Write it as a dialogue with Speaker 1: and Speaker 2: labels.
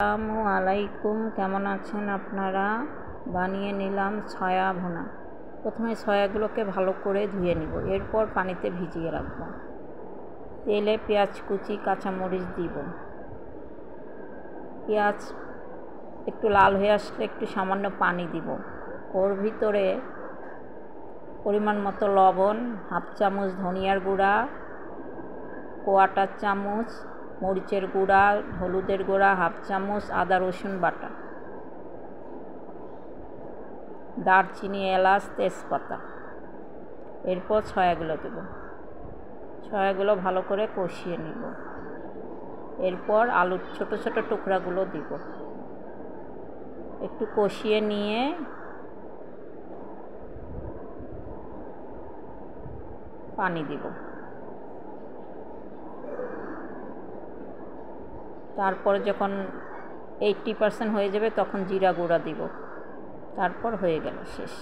Speaker 1: আসসালামু আলাইকুম, কেমন আছেন আপনারা? বানিয়ে নিলাম সয়া ভুনা। প্রথমে সয়াগুলোকে ভালো করে ধুয়ে নিব, এরপর পানিতে ভিজিয়ে রাখব। তেলে পেঁয়াজ কুচি, কাঁচামরিচ দিব। পেঁয়াজ একটু লাল হয়ে আসলে একটু সামান্য পানি দিব। ওর ভিতরে পরিমাণ মতো লবণ, হাফ চামচ ধনিয়ার গুঁড়া, কোয়াটার চামচ মরিচের গুঁড়া, হলুদের গুঁড়া হাফ চামচ, আদা রসুন বাটা, দারচিনি, এলাচ, তেজপাতা। এরপর সয়াগুলো দেব। সয়াগুলো ভালো করে কষিয়ে নিব। এরপর আলুর ছোট ছোট টুকরাগুলো দিব। একটু কষিয়ে নিয়ে পানি দিব। তারপর যখন 80% হয়ে যাবে তখন জিরা গুঁড়া দিব। তারপর হয়ে গেল, শেষ।